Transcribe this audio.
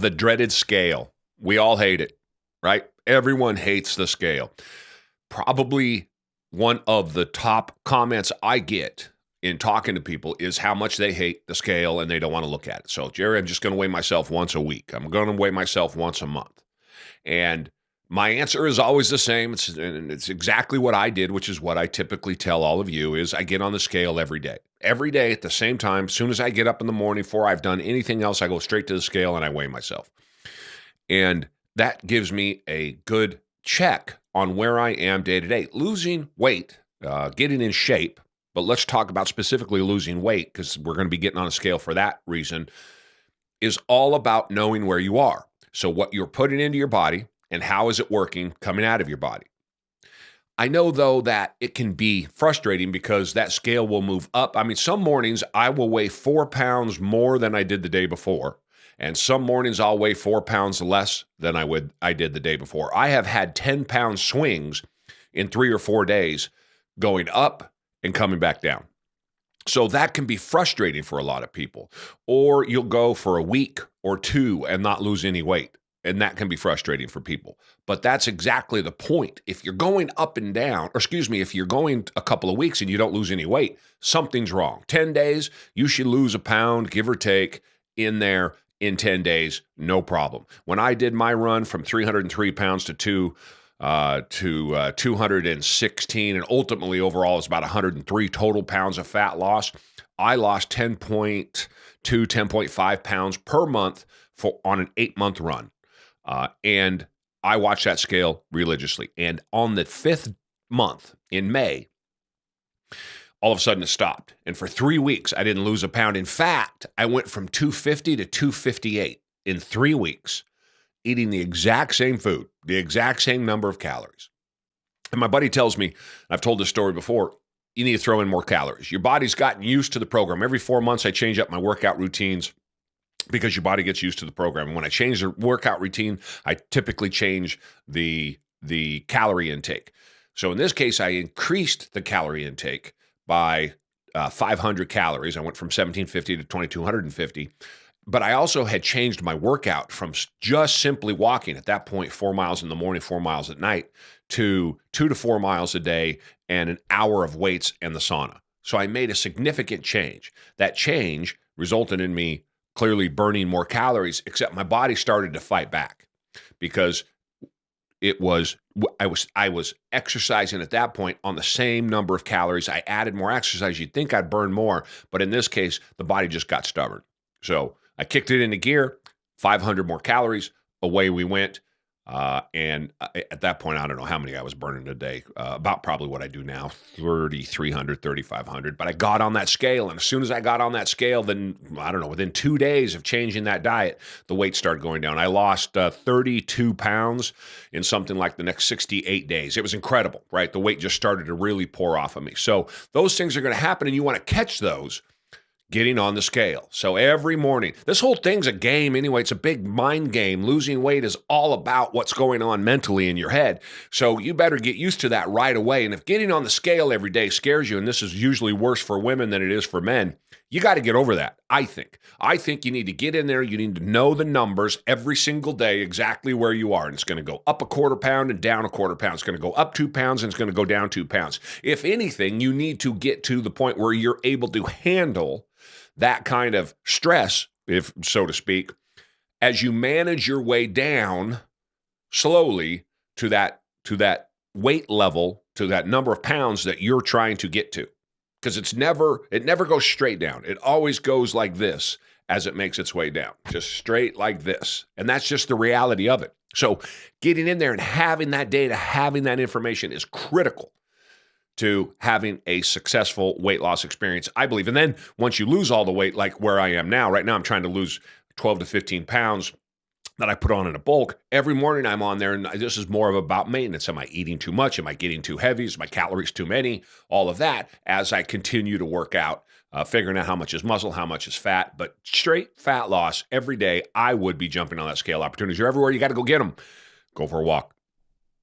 the dreaded scale. We all hate it, right? Everyone hates the scale. Probably one of the top comments I get in talking to people is how much they hate the scale and they don't want to look at it. So, Jerry, I'm just going to weigh myself once a week. I'm going to weigh myself once a month. And my answer is always the same. It's exactly what I did, which is what I typically tell all of you, is I get on the scale every day. Every day at the same time, as soon as I get up in the morning, before I've done anything else, I go straight to the scale and I weigh myself. And that gives me a good check on where I am day to day. Losing weight, getting in shape, but let's talk about specifically losing weight because we're going to be getting on a scale for that reason, is all about knowing where you are. So what you're putting into your body and how is it working coming out of your body. I know, though, that it can be frustrating because that scale will move up. I mean, some mornings I will weigh 4 pounds more than I did the day before. And some mornings I'll weigh 4 pounds less than I did the day before. I have had 10-pound swings in 3 or 4 days going up and coming back down. So that can be frustrating for a lot of people. Or you'll go for a week or two and not lose any weight. And that can be frustrating for people. But that's exactly the point. If you're going up and down, if you're going a couple of weeks and you don't lose any weight, something's wrong. 10 days, you should lose a pound, give or take, in there in 10 days, no problem. When I did my run from 303 pounds to 216, and ultimately overall is about 103 total pounds of fat loss, I lost 10.2, 10.5 pounds per month on an 8-month run. And I watched that scale religiously. And on the 5th month in May, all of a sudden it stopped. And for 3 weeks, I didn't lose a pound. In fact, I went from 250 to 258 in 3 weeks, eating the exact same food, the exact same number of calories. And my buddy tells me, I've told this story before, you need to throw in more calories. Your body's gotten used to the program. Every 4 months, I change up my workout routines because your body gets used to the program. And when I change the workout routine, I typically change the calorie intake. So in this case, I increased the calorie intake by 500 calories. I went from 1,750 to 2,250. But I also had changed my workout from just simply walking, at that point, 4 miles in the morning, 4 miles at night, to 2 to 4 miles a day and an hour of weights and the sauna. So I made a significant change. That change resulted in me clearly burning more calories, except my body started to fight back because I was exercising at that point on the same number of calories. I added more exercise. You'd think I'd burn more, but in this case, the body just got stubborn. So I kicked it into gear, 500 more calories, away we went. And at that point, I don't know how many I was burning a day, about probably what I do now, 3,300, 3,500. But I got on that scale. And as soon as I got on that scale, then, I don't know, within 2 days of changing that diet, the weight started going down. I lost 32 pounds in something like the next 68 days. It was incredible, right? The weight just started to really pour off of me. So those things are going to happen, and you want to catch those getting on the scale. So every morning, this whole thing's a game anyway. It's a big mind game. Losing weight is all about what's going on mentally in your head. So you better get used to that right away. And if getting on the scale every day scares you, and this is usually worse for women than it is for men, you got to get over that, I think. I think you need to get in there. You need to know the numbers every single day, exactly where you are. And it's going to go up a quarter pound and down a quarter pound. It's going to go up 2 pounds and it's going to go down 2 pounds. If anything, you need to get to the point where you're able to handle that kind of stress, if so to speak, as you manage your way down slowly to that weight level, to that number of pounds that you're trying to get to. Because it never goes straight down. It always goes like this as it makes its way down, just straight like this. And that's just the reality of it. So getting in there and having that data, having that information is critical to having a successful weight loss experience, I believe. And then once you lose all the weight, like where I am now, right now I'm trying to lose 12 to 15 pounds that I put on in a bulk. Every morning I'm on there, and this is more of about maintenance. Am I eating too much? Am I getting too heavy? Is my calories too many? All of that as I continue to work out, figuring out how much is muscle, how much is fat. But straight fat loss every day, I would be jumping on that scale. Opportunities are everywhere. You got to go get them. Go for a walk.